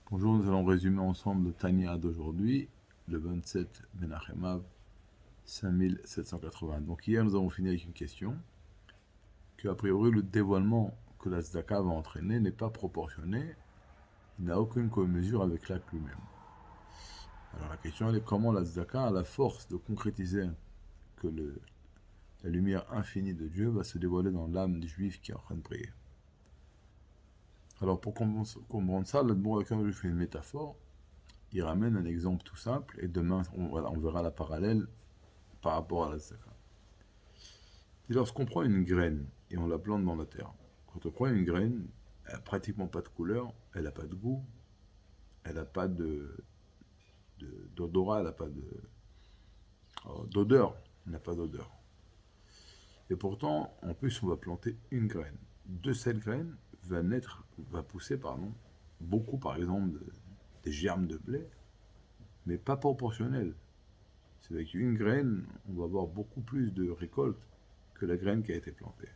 Bonjour, nous allons résumer ensemble le Tania d'aujourd'hui, le 27 Menachem Av, 5780. Donc hier, nous avons fini avec une question, que a priori le dévoilement que la tzedaka va entraîner n'est pas proportionné, il n'a aucune commesure avec l'acte lui-même. Alors la question elle est comment la tzedaka a la force de concrétiser que la lumière infinie de Dieu va se dévoiler dans l'âme du juif qui est en train de prier. Alors pour comprendre ça, le bon lui fait une métaphore. Il ramène un exemple tout simple, et demain on verra la parallèle par rapport à la tzedaka. Lorsqu'on prend une graine et on la plante dans la terre, quand on prend une graine, elle n'a pratiquement pas de couleur, elle n'a pas de goût, elle n'a pas d'odorat, elle n'a pas d'odeur, elle n'a pas d'odeur. Et pourtant, en plus, on va planter une graine. De cette graine va pousser, beaucoup, par exemple, des germes de blé, mais pas proportionnels. C'est avec une graine, on va avoir beaucoup plus de récoltes que la graine qui a été plantée.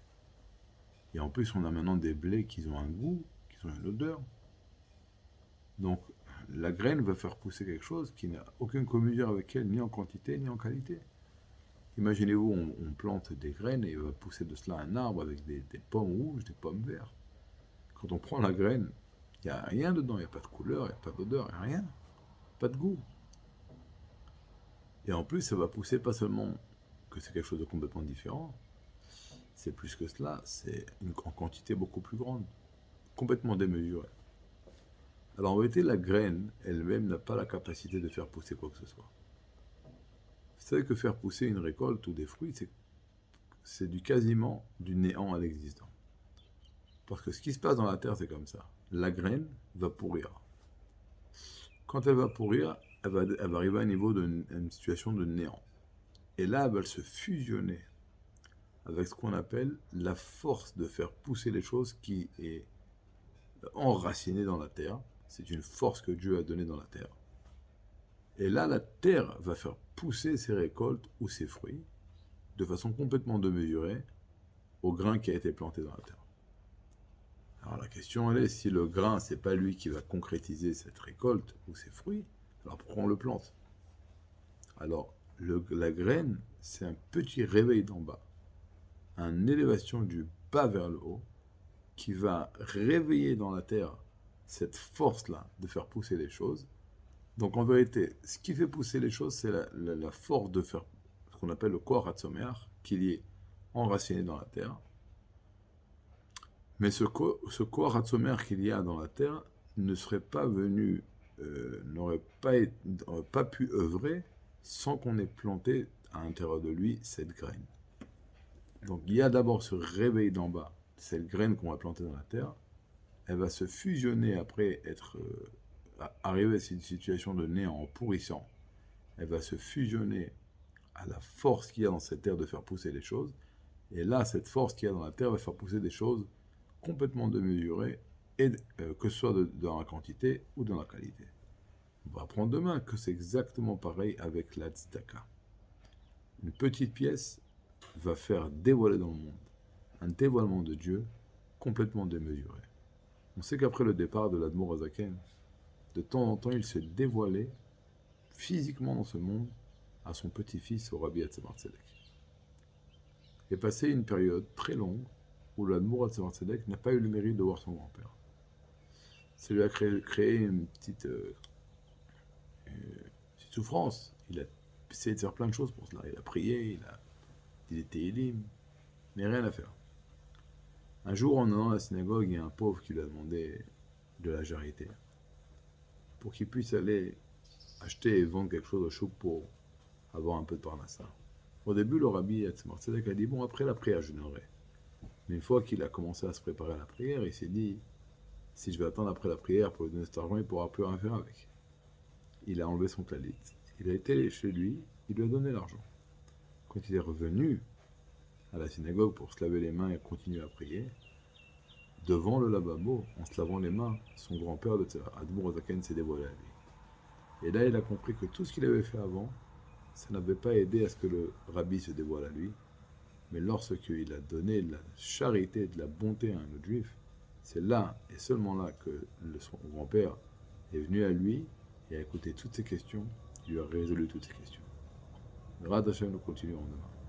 Et en plus, on a maintenant des blés qui ont un goût, qui ont une odeur. Donc, la graine va faire pousser quelque chose qui n'a aucune commune avec elle, ni en quantité, ni en qualité. Imaginez-vous, on plante des graines et il va pousser de cela un arbre avec des pommes rouges, des pommes vertes. Quand on prend la graine, il n'y a rien dedans, il n'y a pas de couleur, il n'y a pas d'odeur, il n'y a rien, pas de goût. Et en plus, ça va pousser pas seulement que c'est quelque chose de complètement différent, c'est plus que cela, c'est en quantité beaucoup plus grande, complètement démesurée. Alors en vérité, la graine elle-même n'a pas la capacité de faire pousser quoi que ce soit. Vous savez que faire pousser une récolte ou des fruits, c'est quasiment du néant à l'existant. Parce que ce qui se passe dans la terre, c'est comme ça. La graine va pourrir. Quand elle va pourrir, elle va arriver à un niveau d'une situation de néant. Et là, elle va se fusionner avec ce qu'on appelle la force de faire pousser les choses qui est enracinée dans la terre. C'est une force que Dieu a donnée dans la terre. Et là, la terre va faire pousser ses récoltes ou ses fruits de façon complètement démesurée au grain qui a été planté dans la terre. Alors la question elle est, si le grain, c'est pas lui qui va concrétiser cette récolte ou ses fruits, alors pourquoi on le plante? Alors, la graine, c'est un petit réveil d'en bas, une élévation du bas vers le haut, qui va réveiller dans la terre cette force-là de faire pousser les choses. Donc en vérité, ce qui fait pousser les choses, c'est la force de faire ce qu'on appelle le Koach HaTzomeach, qui est enraciné dans la terre. Mais ce Koach HaTzomeach qu'il y a dans la terre ne serait pas venu, n'aurait pas pu œuvrer sans qu'on ait planté à l'intérieur de lui cette graine. Donc il y a d'abord ce réveil d'en bas, cette graine qu'on va planter dans la terre, elle va se fusionner après être arriver à une situation de néant en pourrissant. Elle va se fusionner à la force qu'il y a dans cette terre de faire pousser les choses. Et là, cette force qu'il y a dans la terre va faire pousser des choses complètement démesurées, et, que ce soit dans la quantité ou dans la qualité. On va apprendre demain que c'est exactement pareil avec la tzedaka. Une petite pièce va faire dévoiler dans le monde un dévoilement de Dieu complètement démesuré. On sait qu'après le départ de l'Admour Azaken, de temps en temps, il se dévoilait physiquement dans ce monde à son petit-fils, au Rabbi Atzemar Tzedek. Et passé une période très longue où l'Admour Atzemar Tzedek n'a pas eu le mérite de voir son grand-père. Ça lui a créé une petite souffrance. Il a essayé de faire plein de choses pour cela. Il a prié, il a dit des télim, mais rien à faire. Un jour, en allant à la synagogue, il y a un pauvre qui lui a demandé de la charité pour qu'il puisse aller acheter et vendre quelque chose au chouk pour avoir un peu de parnassa. Au début, le Rabbi Atzemar Tzedek a dit bon, après la prière, je donnerai. Mais une fois qu'il a commencé à se préparer à la prière, il s'est dit si je vais attendre après la prière pour lui donner cet argent, il ne pourra plus rien faire avec. Il a enlevé son talit, il a été chez lui, il lui a donné l'argent. Quand il est revenu à la synagogue pour se laver les mains et continuer à prier, devant le lavabo, en se lavant les mains, son grand-père, le Admour Azaken, s'est dévoilé à lui. Et là, il a compris que tout ce qu'il avait fait avant, ça n'avait pas aidé à ce que le rabbi se dévoile à lui. Mais lorsqu'il a donné de la charité, de la bonté à un autre juif, c'est là et seulement là que son grand-père est venu à lui et a écouté toutes ses questions, il lui a résolu toutes ses questions. Grâce à Hachem, nous continuerons demain.